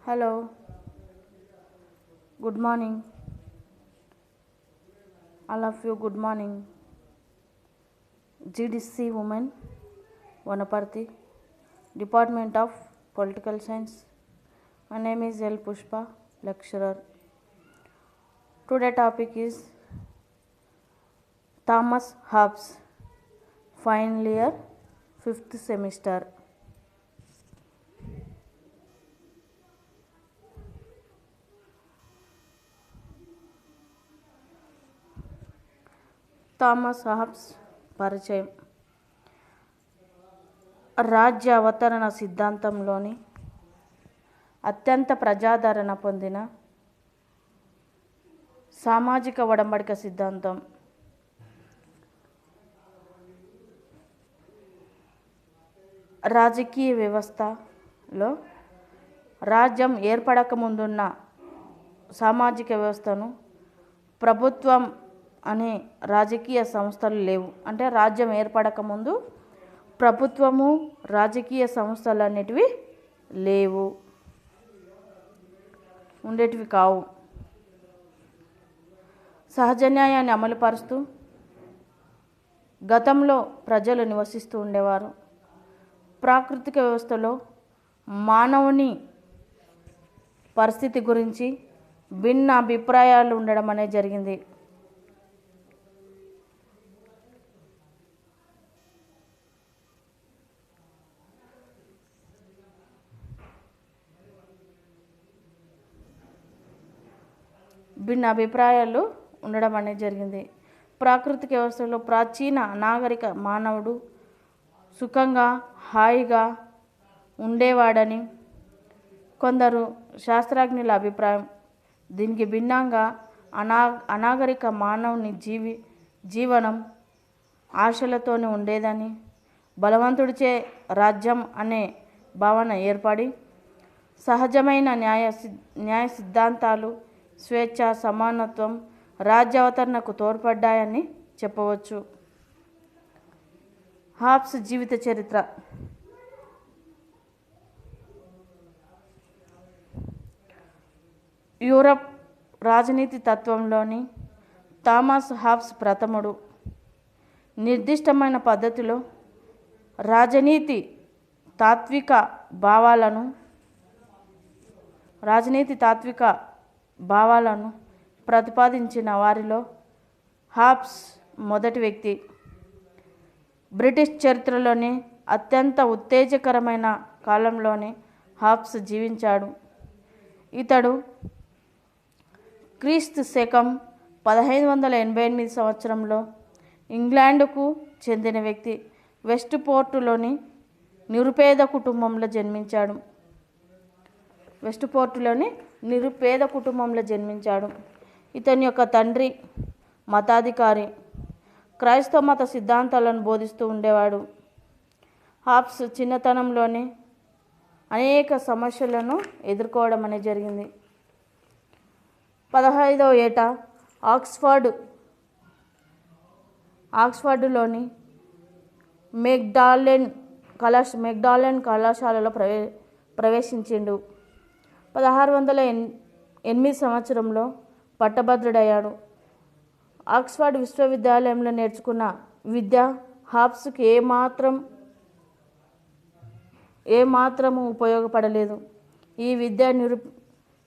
Hello, good morning. All of you, good morning. GDC Women, Vanaparthi, Department of Political Science. My name is L. Pushpa, lecturer. Today topic is Thomas Hobbes, final year, 5th semester. Thomas Hobbs పరిచయం. రాజ్య అవతరణ సిద్ధాంతంలోని అత్యంత ప్రజాదరణ పొందిన సామాజిక ఒడంబడిక సిద్ధాంతం. రాజకీయ వ్యవస్థలో రాజ్యం ఏర్పడక ముందున్న సామాజిక వ్యవస్థను ప్రభుత్వం అనే రాజకీయ సంస్థలు లేవు. అంటే రాజ్యం ఏర్పడక ముందు ప్రభుత్వము రాజకీయ సంస్థలు అనేటివి లేవు, ఉండేటివి కావు. సహజ న్యాయాన్ని అమలుపరుస్తూ గతంలో ప్రజలు నివసిస్తూ ఉండేవారు. ప్రాకృతిక వ్యవస్థలో మానవుని పరిస్థితి గురించి భిన్న అభిప్రాయాలు ఉండడం అనేది జరిగింది. ప్రాకృతిక వ్యవస్థలో ప్రాచీన నాగరిక మానవుడు సుఖంగా హాయిగా ఉండేవాడని కొందరు శాస్త్రజ్ఞుల అభిప్రాయం. దీనికి భిన్నంగా అనాగరిక మానవుని జీవనం ఆశలతోనే ఉండేదని, బలవంతుడిచే రాజ్యం అనే భావన ఏర్పడి సహజమైన న్యాయ సిద్ధాంతాలు, స్వేచ్ఛ, సమానత్వం రాజ్యావతరణకు తోడ్పడ్డాయని చెప్పవచ్చు. హాబ్స్ జీవిత చరిత్ర. యూరప్ రాజనీతి తత్వంలోని థామస్ హాబ్స్ ప్రథముడు. నిర్దిష్టమైన పద్ధతిలో రాజనీతి తాత్విక భావాలను ప్రతిపాదించిన వారిలో హాబ్స్ మొదటి వ్యక్తి. బ్రిటిష్ చరిత్రలోని అత్యంత ఉత్తేజకరమైన కాలంలోనే హాబ్స్ జీవించాడు. ఇతడు క్రీస్తు శకం 1588 సంవత్సరంలో ఇంగ్లాండ్కు చెందిన వ్యక్తి. వెస్ట్ పోర్టులోని నిరుపేద కుటుంబంలో జన్మించాడు. ఇతని యొక్క తండ్రి మతాధికారి, క్రైస్తవ మత సిద్ధాంతాలను బోధిస్తూ ఉండేవాడు. హాబ్స్ చిన్నతనంలోనే అనేక సమస్యలను ఎదుర్కోవడం అనేది జరిగింది. 15వ ఏట ఆక్స్ఫర్డ్లోని మెక్డాలెన్ కళాశాలలో ప్రవేశించిండు. 1608 సంవత్సరంలో పట్టభద్రుడయ్యాడు. ఆక్స్ఫర్డ్ విశ్వవిద్యాలయంలో నేర్చుకున్న విద్య హాబ్స్కి ఏమాత్రము ఉపయోగపడలేదు. ఈ విద్య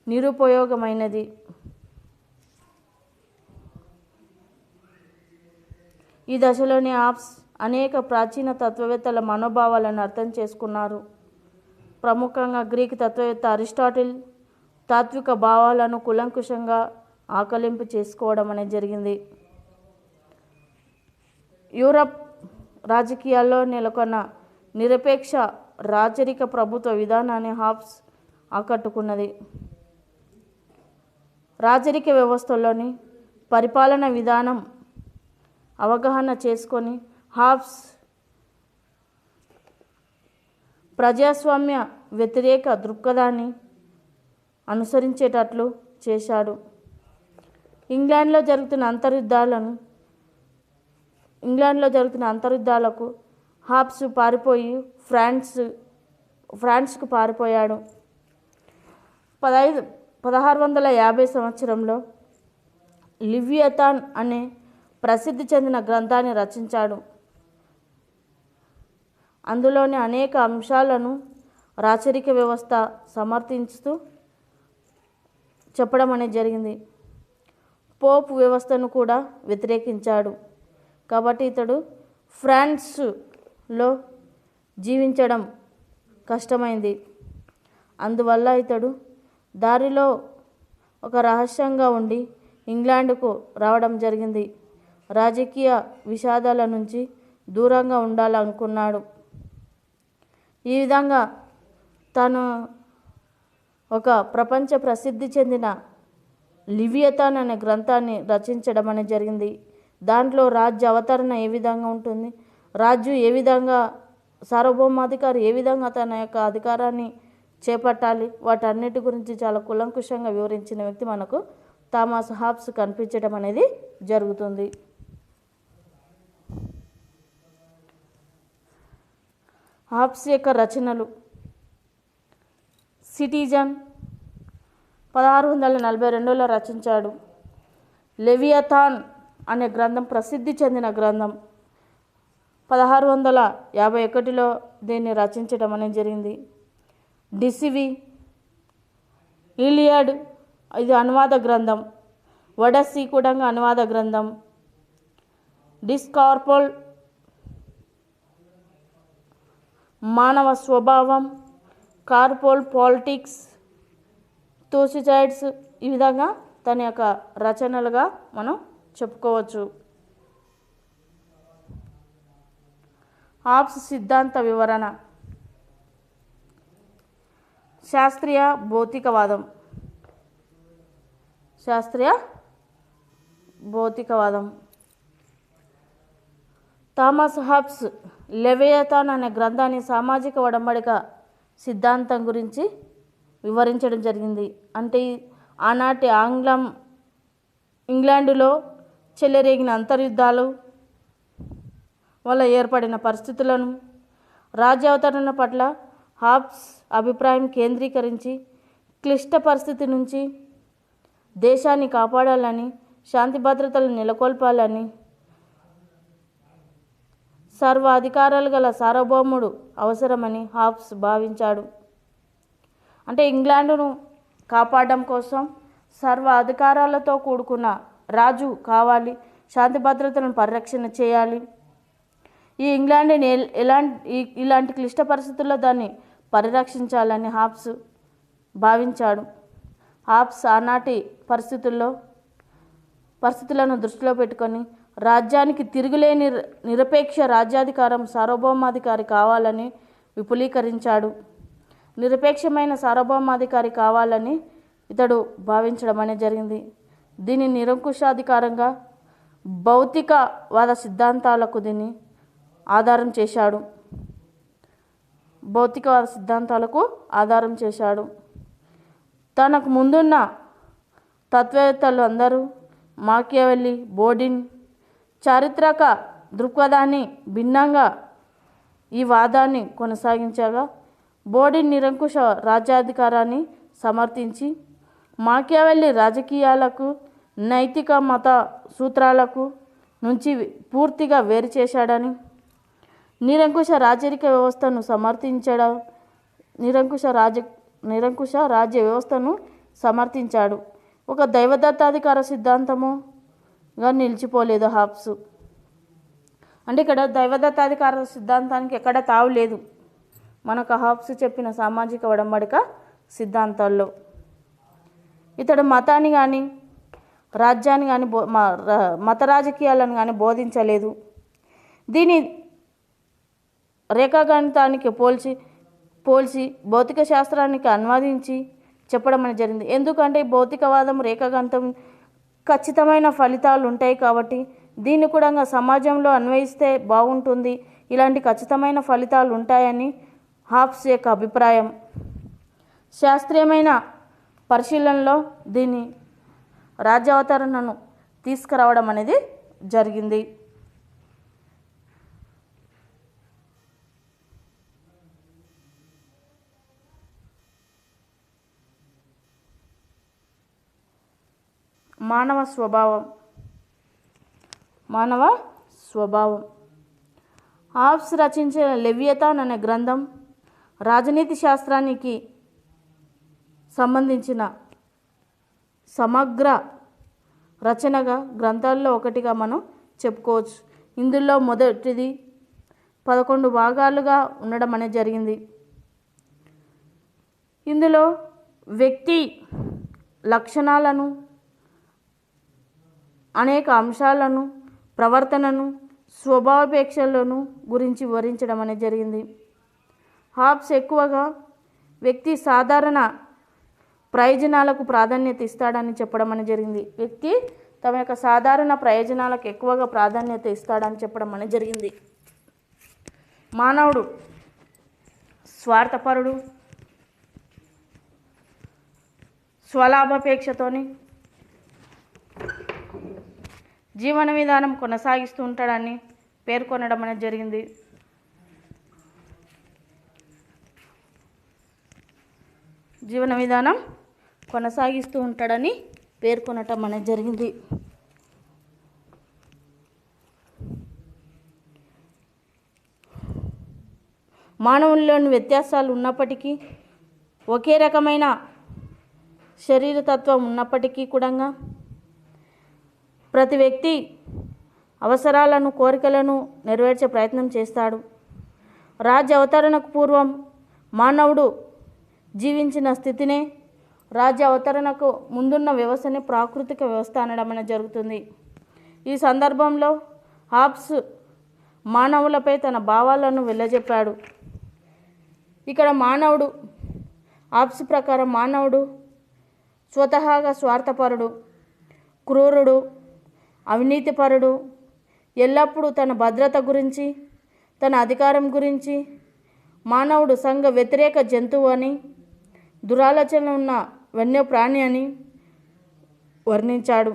నిరుపయోగమైనది. ఈ దశలోని హాబ్స్ అనేక ప్రాచీన తత్వవేత్తల మనోభావాలను అర్థం చేసుకున్నారు. ప్రముఖంగా గ్రీక్ తత్వవేత్త అరిస్టాటిల్ తాత్విక భావాలను కూలంకుషంగా ఆకలింపు చేసుకోవడం అనేది జరిగింది. యూరప్ రాజకీయాల్లో నెలకొన్న నిరపేక్ష రాచరిక ప్రభుత్వ విధానాన్ని హాబ్స్ ఆకట్టుకున్నది. రాచరిక వ్యవస్థలోని పరిపాలన విధానం అవగాహన చేసుకొని హాబ్స్ ప్రజాస్వామ్య వ్యతిరేక దృక్పథాన్ని అనుసరించేటట్లు చేశాడు. ఇంగ్లాండ్లో జరుగుతున్న అంతర్యుద్ధాలకు హాబ్స్ పారిపోయి ఫ్రాన్స్కు పారిపోయాడు. 1650 సంవత్సరంలో లివియథాన్ అనే ప్రసిద్ధి చెందిన గ్రంథాన్ని రచించాడు. అందులోని అనేక అంశాలను రాచరిక వ్యవస్థ సమర్థిస్తూ చెప్పడం అనేది జరిగింది. పోప్ వ్యవస్థను కూడా వ్యతిరేకించాడు. కాబట్టి ఇతడు ఫ్రాన్స్లో జీవించడం కష్టమైంది. అందువల్ల ఇతడు దారిలో ఒక రహస్యంగా ఉండి ఇంగ్లాండ్కు రావడం జరిగింది. రాజకీయ విషాదాల నుంచి దూరంగా ఉండాలనుకున్నాడు. ఈ విధంగా తను ఒక ప్రపంచ ప్రసిద్ధి చెందిన లివియథాన్ అనే గ్రంథాన్ని రచించడం అనేది జరిగింది. దాంట్లో రాజ్య అవతరణ ఏ విధంగా ఉంటుంది, రాజు ఏ విధంగా సార్వభౌమాధికారి ఏ విధంగా తన యొక్క అధికారాన్ని చేపట్టాలి, వాటన్నిటి గురించి చాలా కులంకుషంగా వివరించిన వ్యక్తి మనకు థామస్ హాబ్స్ కనిపించడం అనేది జరుగుతుంది. హాబ్స్ యొక్క రచనలు: సిటిజన్ 1642లో రచించాడు. లెవియథాన్ అనే గ్రంథం ప్రసిద్ధి చెందిన గ్రంథం. 1651లో దీన్ని రచించడం అనేది జరిగింది. డిసివి, ఇలియడ్ ఇది అనువాద గ్రంథం. ఒడస్సీ కూడా అనువాద గ్రంథం. డిస్కార్పోల్ మానవ స్వభావం, కార్పోల్ పాలిటిక్స్, థూసిడైడ్స్ ఈ విధంగా తన యొక్క రచనలుగా మనం చెప్పుకోవచ్చు. హాబ్స్ సిద్ధాంత వివరణ: శాస్త్రీయ భౌతికవాదం. శాస్త్రీయ భౌతికవాదం. థామస్ హాబ్స్ లెవియథాన్ అనే గ్రంథాన్ని సామాజిక ఒడంబడిక సిద్ధాంతం గురించి వివరించడం జరిగింది. అంటే ఆనాటి ఇంగ్లాండులో చెలరేగిన అంతర్యుద్ధాలు వల్ల ఏర్పడిన పరిస్థితులను, రాజ్యావతరణ పట్ల హాబ్స్ అభిప్రాయం కేంద్రీకరించి క్లిష్ట పరిస్థితి నుంచి దేశాన్ని కాపాడాలని, శాంతి భద్రతలు నెలకొల్పాలని, సర్వ అధికారాలు గల సార్వభౌముడు అవసరమని హాబ్స్ భావించాడు. అంటే ఇంగ్లాండును కాపాడడం కోసం సర్వ అధికారాలతో కూడుకున్న రాజు కావాలి, శాంతి భద్రతలను పరిరక్షణ చేయాలి. ఈ ఇంగ్లాండ్ని ఇలాంటి క్లిష్ట పరిస్థితుల్లో దాన్ని పరిరక్షించాలని హాబ్స్ భావించాడు. హాబ్స్ ఆనాటి పరిస్థితులను దృష్టిలో పెట్టుకొని రాజ్యానికి తిరుగులేని నిరపేక్ష రాజ్యాధికారం, సార్వభౌమాధికారి కావాలని విపులీకరించాడు. నిరపేక్షమైన సార్వభౌమాధికారి కావాలని ఇతడు భావించడం అనేది జరిగింది. దీని నిరంకుశాధికారంగా భౌతికవాద సిద్ధాంతాలకు దీన్ని ఆధారం చేశాడు. భౌతికవాద సిద్ధాంతాలకు ఆధారం చేశాడు. తనకు ముందున్న తత్వవేత్తలు అందరూ మాకియావెల్లి, బోర్డిన్ చారిత్రక దృక్పథాన్ని భిన్నంగా ఈ వాదాన్ని కొనసాగించగా, బోర్డిన్ నిరంకుశ రాజ్యాధికారాన్ని సమర్థించి మాకియావెల్లి రాజకీయాలకు, నైతిక మత సూత్రాలకు నుంచి పూర్తిగా వేరు చేశాడని, నిరంకుశ రాజరిక వ్యవస్థను సమర్థించడం, నిరంకుశ రాజ్య వ్యవస్థను సమర్థించాడు. ఒక దైవదత్తాధికార సిద్ధాంతముగా నిలిచిపోలేదు హాబ్స్. అంటే ఇక్కడ దైవదత్తాధికార సిద్ధాంతానికి ఎక్కడ తావు లేదు మనకు హాబ్స్ చెప్పిన సామాజిక ఒడంబడిక సిద్ధాంతాల్లో. ఇతడు మతాన్ని కానీ, రాజ్యాన్ని కానీ, మత రాజకీయాలను కానీ బోధించలేదు. దీని రేఖాగణితానికి పోల్చి భౌతిక శాస్త్రానికి అనువాదించి చెప్పడం అనేది జరిగింది. ఎందుకంటే భౌతికవాదం, రేఖాగణితం ఖచ్చితమైన ఫలితాలు ఉంటాయి కాబట్టి దీన్ని కూడా సమాజంలో అన్వయిస్తే బాగుంటుంది, ఇలాంటి ఖచ్చితమైన ఫలితాలు ఉంటాయని హాబ్స్ యొక్క అభిప్రాయం. శాస్త్రీయమైన పరిశీలనలో దీన్ని రాజ్యావతరణను తీసుకురావడం అనేది జరిగింది. మానవ స్వభావం. మానవ స్వభావం. హాబ్స్ రచించిన లెవియథాన్ అనే గ్రంథం రాజనీతి శాస్త్రానికి సంబంధించిన సమగ్ర రచనగా గ్రంథాల్లో ఒకటిగా మనం చెప్పుకోవచ్చు. ఇందులో మొదటిది 11 భాగాలుగా ఉండడం అనేది జరిగింది. ఇందులో వ్యక్తి లక్షణాలను, అనేక అంశాలను, ప్రవర్తనను, స్వభావాపేక్షలను గురించి వివరించడం అనేది జరిగింది. హాబ్స్ ఎక్కువగా వ్యక్తి సాధారణ ప్రయోజనాలకు ప్రాధాన్యత ఇస్తాడని చెప్పడం అనేది జరిగింది. వ్యక్తి తమ యొక్క సాధారణ ప్రయోజనాలకు ఎక్కువగా ప్రాధాన్యత ఇస్తాడని చెప్పడం అనేది జరిగింది. మానవుడు స్వార్థపరుడు, స్వలాభాపేక్షతోని జీవన విధానం కొనసాగిస్తూ ఉంటాడని పేర్కొనడం అనేది జరిగింది. జీవన విధానం కొనసాగిస్తూ ఉంటాడని పేర్కొనటం అనేది జరిగింది. మానవుల్లోని వ్యత్యాసాలు ఉన్నప్పటికీ, ఒకే రకమైన శరీరతత్వం ఉన్నప్పటికీ కూడా ప్రతి వ్యక్తి అవసరాలను, కోరికలను నెరవేర్చే ప్రయత్నం చేస్తాడు. రాజ్య అవతరణకు పూర్వం మానవుడు జీవించిన స్థితినే రాజ్య అవతరణకు ముందున్న వ్యవస్థనే ప్రాకృతిక వ్యవస్థ అనడం అనేది జరుగుతుంది. ఈ సందర్భంలో హాబ్స్ మానవులపై తన భావాలను వెళ్ళజెప్పాడు. ఇక్కడ మానవుడు, హాబ్స్ ప్రకారం మానవుడు స్వతహాగా స్వార్థపరుడు, క్రూరుడు, అవినీతిపరుడు, ఎల్లప్పుడూ తన భద్రత గురించి, తన అధికారం గురించి, మానవుడు సంఘ వ్యతిరేక జంతువు అని, దురాలోచనలు ఉన్న వన్యప్రాణి అని వర్ణించాడు.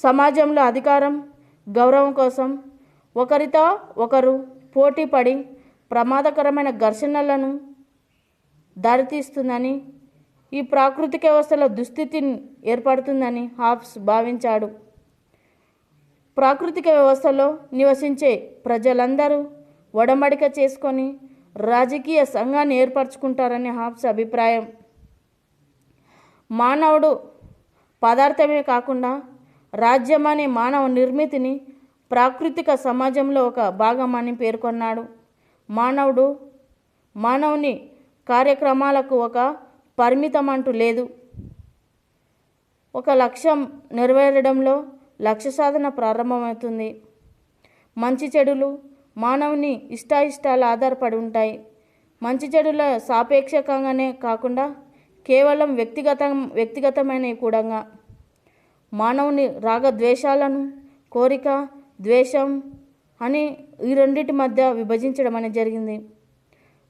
సమాజంలో అధికారం, గౌరవం కోసం ఒకరితో ఒకరు పోటీ పడి ప్రమాదకరమైన ఘర్షణలను దారితీస్తుందని, ఈ ప్రాకృతిక వ్యవస్థలో దుస్థితి ఏర్పడుతుందని హాబ్స్ భావించాడు. ప్రాకృతిక వ్యవస్థలో నివసించే ప్రజలందరూ ఒడంబడిక చేసుకొని రాజకీయ సంఘాన్ని ఏర్పరచుకుంటారని హాబ్స్ అభిప్రాయం. మానవుడు పదార్థమే కాకుండా రాజ్యం అనే మానవ నిర్మితిని ప్రాకృతిక సమాజంలో ఒక భాగమని పేర్కొన్నాడు. మానవుని కార్యక్రమాలకు ఒక పరిమితం అంటూ లేదు. ఒక లక్ష్యం నెరవేరడంలో లక్ష్య సాధన ప్రారంభమవుతుంది. మంచి చెడులు మానవుని ఇష్టాయిష్టాలు ఆధారపడి ఉంటాయి. మంచి చెడుల సాపేక్షకంగానే కాకుండా కేవలం వ్యక్తిగతమైనవి కూడా. మానవుని రాగద్వేషాలను కోరిక, ద్వేషం అని ఈ రెండింటి మధ్య విభజించడం అనేది జరిగింది.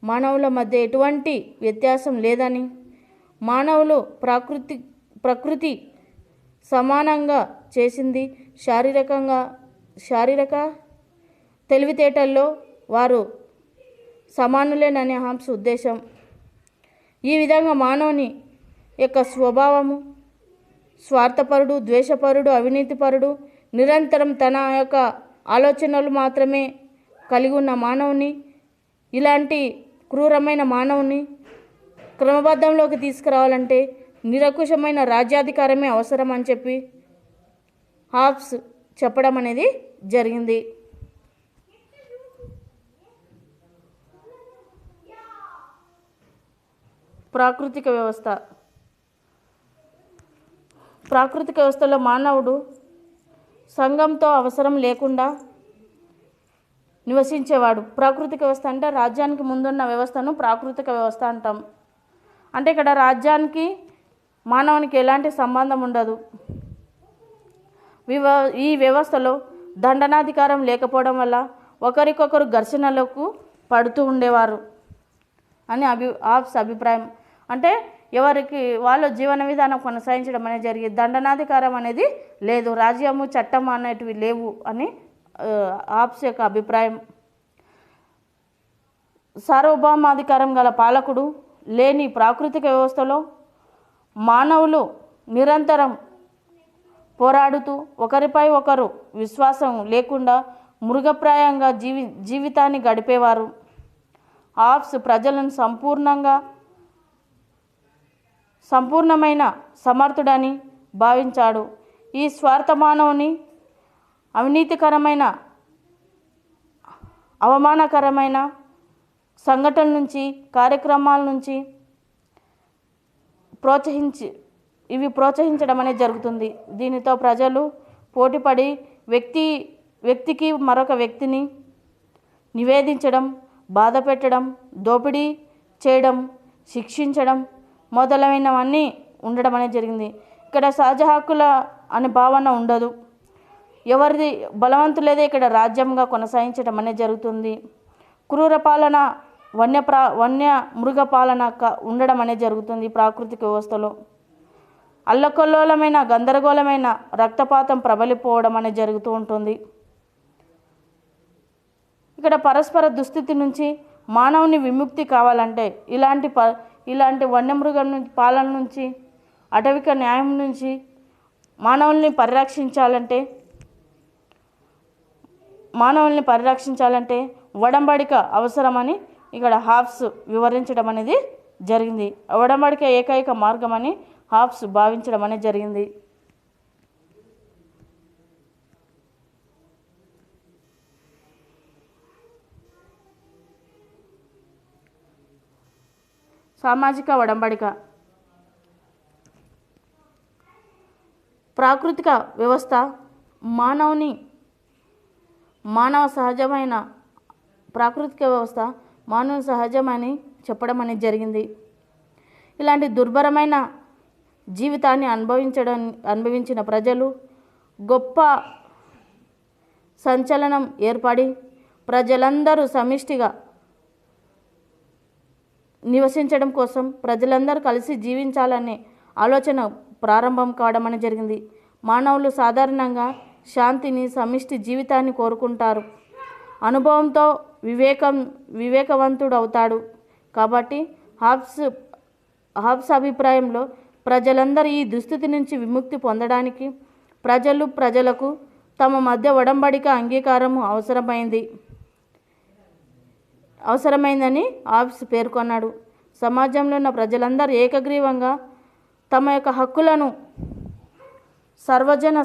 మానవుల మధ్య ఎటువంటి వ్యత్యాసం లేదని, మానవులు ప్రకృతి సమానంగా చేసింది, శారీరక తెలివితేటల్లో వారు సమానులేనని హాబ్స్ ఉద్దేశం. ఈ విధంగా మానవుని యొక్క స్వభావము స్వార్థపరుడు, ద్వేషపరుడు, అవినీతిపరుడు, నిరంతరం తన యొక్క ఆలోచనలు మాత్రమే కలిగి ఉన్న మానవుని, ఇలాంటి క్రూరమైన మానవుని క్రమబద్ధంలోకి తీసుకురావాలంటే నిరంకుశమైన రాజ్యాధికారమే అవసరం అని చెప్పి హాబ్స్ చెప్పడం అనేది జరిగింది. ప్రాకృతిక వ్యవస్థలో మానవుడు సంఘంతో అవసరం లేకుండా నివసించేవాడు. ప్రాకృతిక వ్యవస్థ అంటే రాజ్యానికి ముందున్న వ్యవస్థను ప్రాకృతిక వ్యవస్థ అంటాం. అంటే ఇక్కడ రాజ్యానికి మానవునికి ఎలాంటి సంబంధం ఉండదు. ఈ వ్యవస్థలో దండనాధికారం లేకపోవడం వల్ల ఒకరికొకరు ఘర్షణలకు పడుతూ ఉండేవారు అని హాబ్స్ అభిప్రాయం. అంటే ఎవరికి వాళ్ళ జీవన విధానం కొనసాగించడం అనేది జరిగేది. దండనాధికారం అనేది లేదు, రాజ్యము చట్టం అనేటివి లేవు అని హాబ్స్ యొక్క అభిప్రాయం. సార్వభౌమాధికారం గల పాలకుడు లేని ప్రాకృతిక వ్యవస్థలో మానవులు నిరంతరం పోరాడుతూ ఒకరిపై ఒకరు విశ్వాసం లేకుండా మృగప్రాయంగా జీవితాన్ని గడిపేవారు. హాబ్స్ ప్రజలను సంపూర్ణమైన సమర్థుడని భావించాడు. ఈ స్వార్థ మానవుని అవినీతికరమైన అవమానకరమైన సంఘటనల నుంచి కార్యక్రమాల నుంచి ప్రోత్సహించడం అనేది జరుగుతుంది. దీనితో ప్రజలు పోటీపడి వ్యక్తికి మరొక వ్యక్తిని నివేదించడం, బాధ పెట్టడం, దోపిడీ చేయడం, శిక్షించడం మొదలైనవన్నీ ఉండడం అనేది జరిగింది. ఇక్కడ సహజ హక్కుల అనే భావన ఉండదు. ఎవరిది బలవంతులేదే ఇక్కడ రాజ్యంగా కొనసాగించడం అనేది జరుగుతుంది. క్రూర పాలన, వన్య మృగ పాలన ఉండడం అనేది జరుగుతుంది. ప్రాకృతిక వ్యవస్థలో అల్లకల్లోలమైన గందరగోళమైన రక్తపాతం ప్రబలిపోవడం అనేది జరుగుతూ ఉంటుంది. ఇక్కడ పరస్పర దుస్థితి నుంచి మానవుని విముక్తి కావాలంటే ఇలాంటి వన్యమృగం పాలన నుంచి, అటవిక న్యాయం నుంచి మానవుల్ని పరిరక్షించాలంటే ఒడంబడిక అవసరమని ఇక్కడ హాబ్స్ వివరించడం అనేది జరిగింది. ఒడంబడిక ఏకైక మార్గం అని హాబ్స్ భావించడం అనేది జరిగింది. సామాజిక ఒడంబడిక. ప్రాకృతిక వ్యవస్థ మానవ సహజమని చెప్పడం అనేది జరిగింది. ఇలాంటి దుర్భరమైన జీవితాన్ని అనుభవించిన ప్రజలు గొప్ప సంచలనం ఏర్పడి ప్రజలందరూ సమిష్టిగా నివసించడం కోసం ప్రజలందరూ కలిసి జీవించాలనే ఆలోచన ప్రారంభం కావడం అనేది జరిగింది. మానవులు సాధారణంగా శాంతిని, సమిష్టి జీవితాన్ని కోరుకుంటారు. అనుభవంతో వివేకవంతుడవుతాడు. కాబట్టి హాబ్స్ అభిప్రాయంలో ప్రజలందరూ ఈ దుస్థితి నుంచి విముక్తి పొందడానికి ప్రజలకు తమ మధ్య ఒడంబడిక అంగీకారం అవసరమైందని హాబ్స్ పేర్కొన్నాడు. సమాజంలో ఉన్న ప్రజలందరూ ఏకగ్రీవంగా తమ యొక్క హక్కులను సర్వజన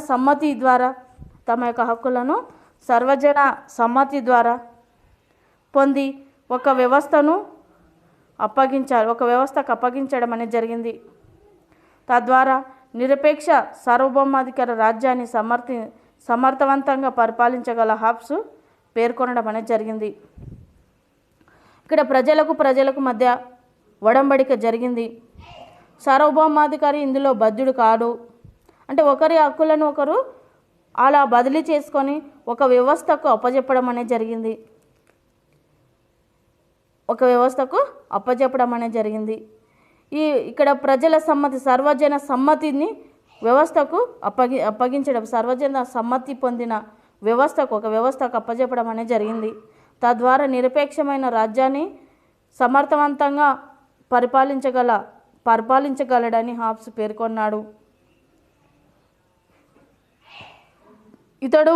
సమ్మతి ద్వారా పొంది ఒక వ్యవస్థకు అప్పగించడం అనేది జరిగింది. తద్వారా నిరపేక్ష సార్వభౌమాధికార రాజ్యాన్ని సమర్థవంతంగా పరిపాలించగల హాబ్స్ పేర్కొనడం అనేది జరిగింది. ఇక్కడ ప్రజలకు మధ్య ఒడంబడిక జరిగింది. సార్వభౌమాధికారి ఇందులో బద్ధుడు కాడు. అంటే ఒకరి హక్కులను ఒకరు అలా బదిలీ చేసుకొని ఒక వ్యవస్థకు అప్పజెప్పడం అనేది జరిగింది. ఇక్కడ ప్రజల సర్వజన సమ్మతిని వ్యవస్థకు అప్పగించడం, సర్వజన సమ్మతి పొందిన ఒక వ్యవస్థకు అప్పజెప్పడం అనేది జరిగింది. తద్వారా నిరపేక్షమైన రాజ్యాన్ని సమర్థవంతంగా పరిపాలించగలడని హాబ్స్ పేర్కొన్నాడు. ఇతడు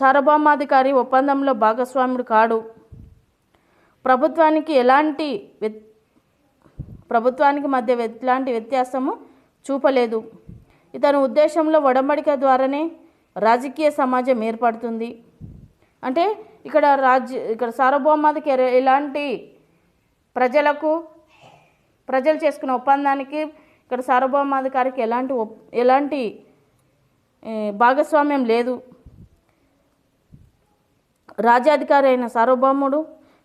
సార్వభౌమాధికారి ఒప్పందంలో భాగస్వాముడు కాడు. ప్రభుత్వానికి మధ్య ఎలాంటి వ్యత్యాసము చూపలేదు. ఇతని ఉద్దేశంలో ఒడంబడిక ద్వారానే రాజకీయ సమాజం ఏర్పడుతుంది. అంటే ఇక్కడ సార్వభౌమాధికారి ఎలాంటి ప్రజలు చేసుకున్న ఒప్పందానికి ఇక్కడ సార్వభౌమాధికారికి ఎలాంటి భాగస్వామ్యం లేదు. రాజ్యాధికారి అయిన సార్వభౌముడు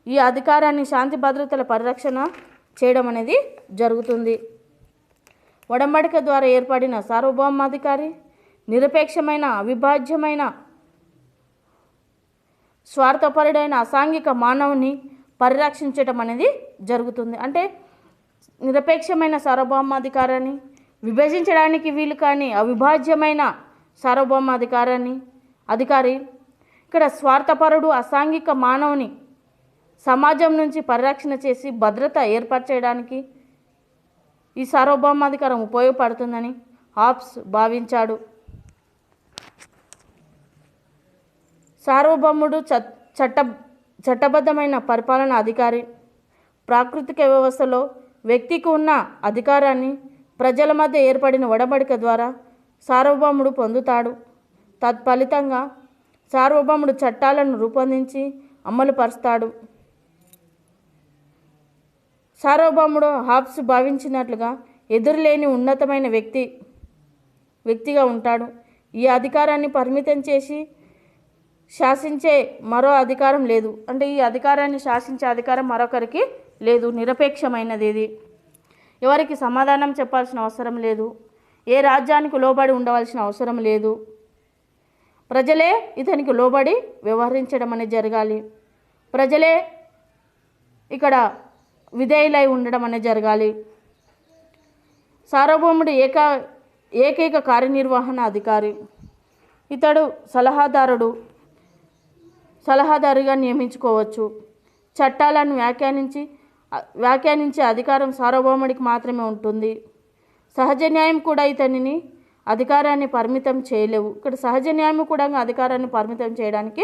ఈ అధికారాన్ని శాంతి భద్రతల పరిరక్షణ చేయడం అనేది జరుగుతుంది. ఒడంబడిక ద్వారా ఏర్పడిన సార్వభౌమాధికారి నిరపేక్షమైన, అవిభాజ్యమైన, స్వార్థపరుడైన అసాంఘిక మానవుని పరిరక్షించడం అనేది జరుగుతుంది. అంటే నిరపేక్షమైన సార్వభౌమాధికారాన్ని, విభజించడానికి వీలు కాని అవిభాజ్యమైన అధికారి ఇక్కడ స్వార్థపరుడు అసాంఘిక మానవుని సమాజం నుంచి పరిరక్షణ చేసి భద్రత ఏర్పరచడానికి ఈ సార్వభౌమాధికారం ఉపయోగపడుతుందని హాబ్స్ భావించాడు. సార్వభౌముడు చట్టబద్ధమైన పరిపాలన అధికారి. ప్రాకృతిక వ్యవస్థలో వ్యక్తికి ఉన్న అధికారాన్ని ప్రజల మధ్య ఏర్పడిన ఒడంబడిక ద్వారా సార్వభౌముడు పొందుతాడు. తత్ఫలితంగా సార్వభౌముడు చట్టాలను రూపొందించి అమలుపరుస్తాడు. సార్వభౌముడు హాబ్స్ భావించినట్లుగా ఎదురులేని ఉన్నతమైన వ్యక్తిగా ఉంటాడు. ఈ అధికారాన్ని పరిమితం చేసి శాసించే మరో అధికారం లేదు. అంటే ఈ అధికారాన్ని శాసించే అధికారం మరొకరికి లేదు. నిరపేక్షమైనది ఇది. ఎవరికి సమాధానం చెప్పాల్సిన అవసరం లేదు. ఏ రాజ్యానికి లోబడి ఉండవలసిన అవసరం లేదు. ప్రజలే ఇతనికి లోబడి వ్యవహరించడం అనేది జరగాలి. ప్రజలే ఇక్కడ విధేయులై ఉండడం అనేది జరగాలి. సార్వభౌముడు ఏకైక కార్యనిర్వహణ అధికారి. ఇతడు సలహాదారుగా నియమించుకోవచ్చు. చట్టాలను వ్యాఖ్యానించే అధికారం సార్వభౌముడికి మాత్రమే ఉంటుంది. సహజ న్యాయం కూడా ఇతనిని అధికారాన్ని పరిమితం చేయలేవు. ఇక్కడ సహజ న్యాయం కూడా అధికారాన్ని పరిమితం చేయడానికి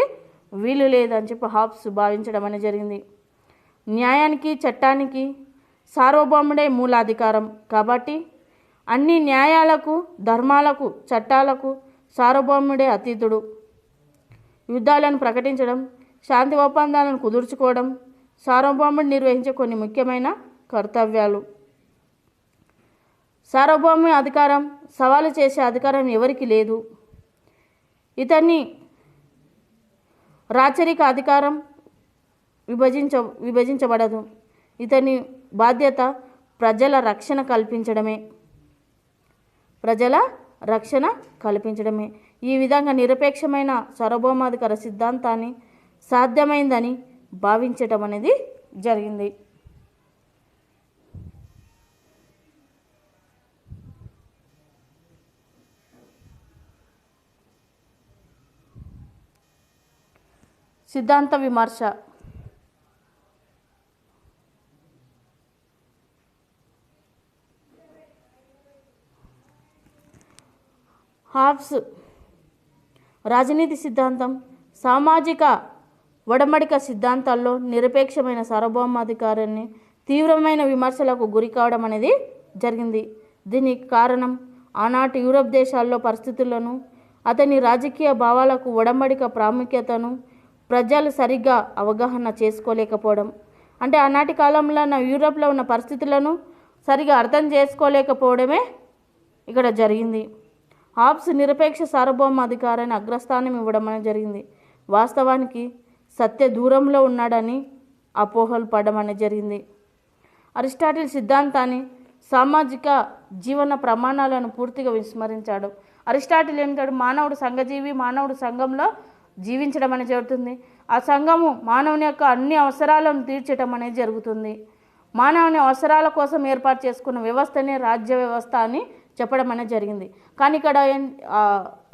వీలు లేదని చెప్పి హాబ్స్ భావించడం అనేది జరిగింది. న్యాయానికి చట్టానికి సార్వభౌముడే మూలాధికారం. కాబట్టి అన్ని న్యాయాలకు, ధర్మాలకు, చట్టాలకు సార్వభౌముడే అతీతుడు. యుద్ధాలను ప్రకటించడం, శాంతి ఒప్పందాలను కుదుర్చుకోవడం సార్వభౌముడు నిర్వహించే కొన్ని ముఖ్యమైన కర్తవ్యాలు. సార్వభౌమ అధికారం సవాలు చేసే అధికారం ఎవరికి లేదు. ఇతన్ని రాచరిక అధికారం విభజించబడదు. ఇతని బాధ్యత ప్రజల రక్షణ కల్పించడమే. ఈ విధంగా నిరపేక్షమైన సార్వభౌమాధికార సిద్ధాంతాన్ని సాధ్యమైందని భావించటం అనేది జరిగింది. సిద్ధాంత విమర్శ. హాబ్స్ రాజనీతి సిద్ధాంతం, సామాజిక ఒడంబడిక సిద్ధాంతాల్లో నిరపేక్షమైన సార్వభౌమాధికారాన్ని తీవ్రమైన విమర్శలకు గురి కావడం అనేది జరిగింది. దీనికి కారణం ఆనాటి యూరప్ దేశాల్లో పరిస్థితులను, అతని రాజకీయ భావాలకు ఒడంబడిక ప్రాముఖ్యతను ప్రజలు సరిగ్గా అవగాహన చేసుకోలేకపోవడం. అంటే ఆనాటి కాలంలో యూరప్లో ఉన్న పరిస్థితులను సరిగా అర్థం చేసుకోలేకపోవడమే ఇక్కడ జరిగింది. హాబ్స్ నిరపేక్ష సార్వభౌమాధికారాన్ని అగ్రస్థానం ఇవ్వడం అనేది జరిగింది. వాస్తవానికి సత్య దూరంలో ఉన్నాడని అపోహలు పడడం అనేది జరిగింది. అరిస్టాటిల్ సిద్ధాంతాన్ని, సామాజిక జీవన ప్రమాణాలను పూర్తిగా విస్మరించాడు. అరిస్టాటిల్ ఏమిటాడు? మానవుడు సంఘజీవి, మానవుడు సంఘంలో జీవించడం అనేది జరుగుతుంది. ఆ సంఘము మానవుని యొక్క అన్ని అవసరాలను తీర్చడం అనేది జరుగుతుంది. మానవుని అవసరాల కోసం ఏర్పాటు చేసుకున్న వ్యవస్థనే రాజ్య వ్యవస్థ అని చెప్పడం అనేది జరిగింది. కానీ ఇక్కడ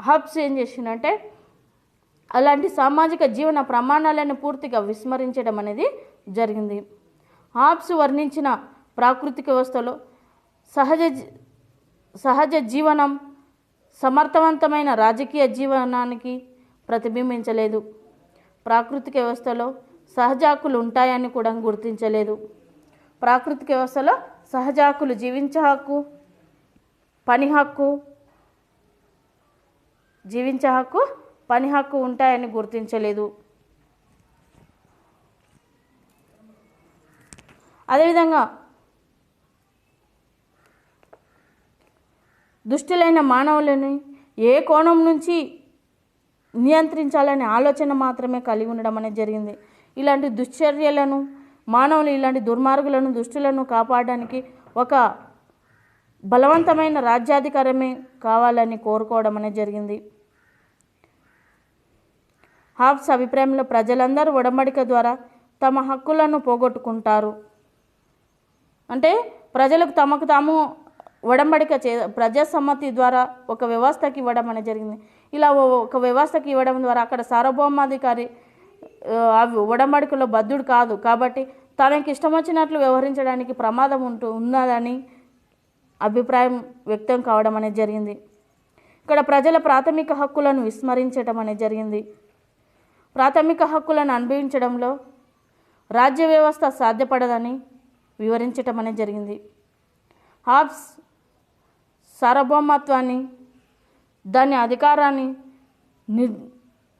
హాబ్స్ ఏం చేసిందంటే అలాంటి సామాజిక జీవన ప్రమాణాలను పూర్తిగా విస్మరించడం అనేది జరిగింది. హాబ్స్ వర్ణించిన ప్రాకృతిక వ్యవస్థలో సహజ జీవనం సమర్థవంతమైన రాజకీయ జీవనానికి ప్రతిబింబించలేదు. ప్రాకృతిక వ్యవస్థలో సహజ హక్కులు ఉంటాయని కూడా గుర్తించలేదు. ప్రాకృతిక వ్యవస్థలో సహజ హక్కులు, జీవించే హక్కు, పని హక్కు ఉంటాయని గుర్తించలేదు. అదేవిధంగా దుష్టులైన మానవులని ఏ కోణం నుంచి నియంత్రించాలనే ఆలోచన మాత్రమే కలిగి ఉండడం అనేది జరిగింది. ఇలాంటి దుశ్చర్యలను, మానవులు ఇలాంటి దుర్మార్గులను, దుష్టులను కాపాడడానికి ఒక బలవంతమైన రాజ్యాధికారమే కావాలని కోరుకోవడం అనేది జరిగింది. హాబ్స్ అభిప్రాయంలో ప్రజలందరూ ఒడంబడిక ద్వారా తమ హక్కులను పోగొట్టుకుంటారు. అంటే ప్రజలకు తమకు తాము ఒడంబడిక ప్రజాసమ్మతి ద్వారా ఒక వ్యవస్థకి ఇవ్వడం అనేది జరిగింది. ఇలా ఒక వ్యవస్థకి ఇవ్వడం ద్వారా అక్కడ సార్వభౌమాధికారి ఒడంబడికలో బద్ధుడు కాదు. కాబట్టి తనకి ఇష్టం వచ్చినట్లు వ్యవహరించడానికి ప్రమాదం ఉన్నదని అభిప్రాయం వ్యక్తం కావడం అనేది జరిగింది. ఇక్కడ ప్రజల ప్రాథమిక హక్కులను విస్మరించడం అనేది జరిగింది. ప్రాథమిక హక్కులను అనుభవించడంలో రాజ్య వ్యవస్థ సాధ్యపడదని వివరించటం అనేది జరిగింది. హాబ్స్ సార్వభౌమత్వాన్ని, దాని అధికారాన్ని,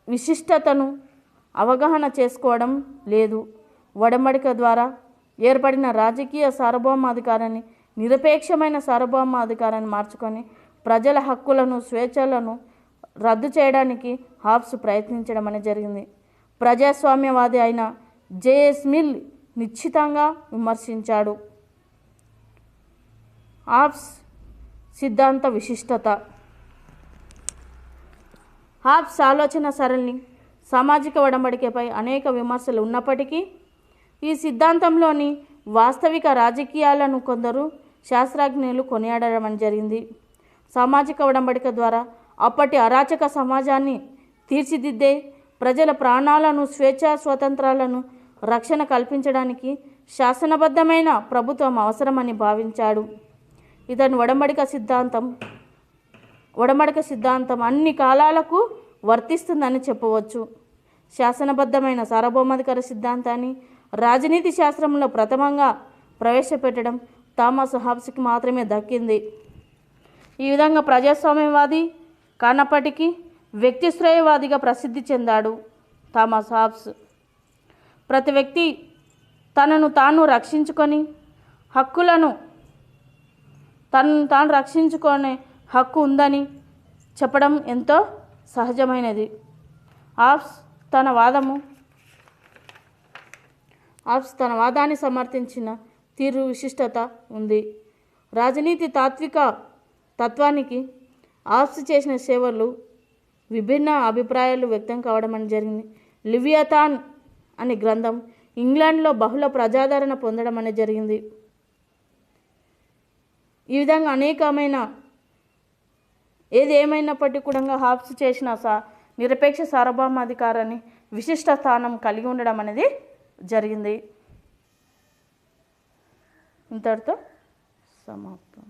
విశిష్టతను అవగాహన చేసుకోవడం లేదు. ఒడంబడిక ద్వారా ఏర్పడిన రాజకీయ సార్వభౌమాధికారాన్ని నిరపేక్షమైన సార్వభౌమాధికారాన్ని మార్చుకొని ప్రజల హక్కులను, స్వేచ్ఛలను రద్దు చేయడానికి హాబ్స్ ప్రయత్నించడం అనేది జరిగింది. ప్రజాస్వామ్యవాది అయిన జేఎస్ మిల్ నిశ్చితంగా విమర్శించాడు. హాబ్స్ సిద్ధాంత విశిష్టత. హాబ్స్ ఆలోచన సరళి సామాజిక ఒడంబడికపై అనేక విమర్శలు ఉన్నప్పటికీ ఈ సిద్ధాంతంలోని వాస్తవిక రాజకీయాలను కొందరు శాస్త్రజ్ఞులు కొనియాడడం జరిగింది. సామాజిక ఒడంబడిక ద్వారా అప్పటి అరాచక సమాజాన్ని తీర్చిదిద్దే ప్రజల ప్రాణాలను, స్వేచ్ఛా స్వాతంత్రాలను రక్షణ కల్పించడానికి శాసనబద్ధమైన ప్రభుత్వం అవసరమని భావించాడు. ఇతని ఒడంబడిక సిద్ధాంతం అన్ని కాలాలకు వర్తిస్తుందని చెప్పవచ్చు. శాసనబద్ధమైన సార్వభౌమాధికార సిద్ధాంతాన్ని రాజనీతి శాస్త్రంలో ప్రథమంగా ప్రవేశపెట్టడం థామస్ హాబ్స్కి మాత్రమే దక్కింది. ఈ విధంగా ప్రజాస్వామ్యవాది కానప్పటికీ వ్యక్తిశ్రేయవాదిగా ప్రసిద్ధి చెందాడు థామస్ హాబ్స్. ప్రతి వ్యక్తి తనను తాను రక్షించుకొని తనను రక్షించుకునే హక్కు ఉందని చెప్పడం ఎంతో సహజమైనది. హాబ్స్ తన వాదాన్ని సమర్థించిన తీరు విశిష్టత ఉంది. రాజనీతి తత్వానికి హాబ్స్ చేసిన సేవలు విభిన్న అభిప్రాయాలు వ్యక్తం కావడం అని జరిగింది. లివియథాన్ అనే గ్రంథం ఇంగ్లాండ్లో బహుళ ప్రజాదరణ పొందడం అనేది జరిగింది. ఈ విధంగా అనేకమైన ఏది ఏమైనప్పటికీ కూడా హాబ్స్ చేసిన నిరపేక్ష సార్వభౌమాధికారాన్ని విశిష్ట స్థానం కలిగి ఉండడం అనేది జరిగింది. ఇంతటితో సమాప్తం.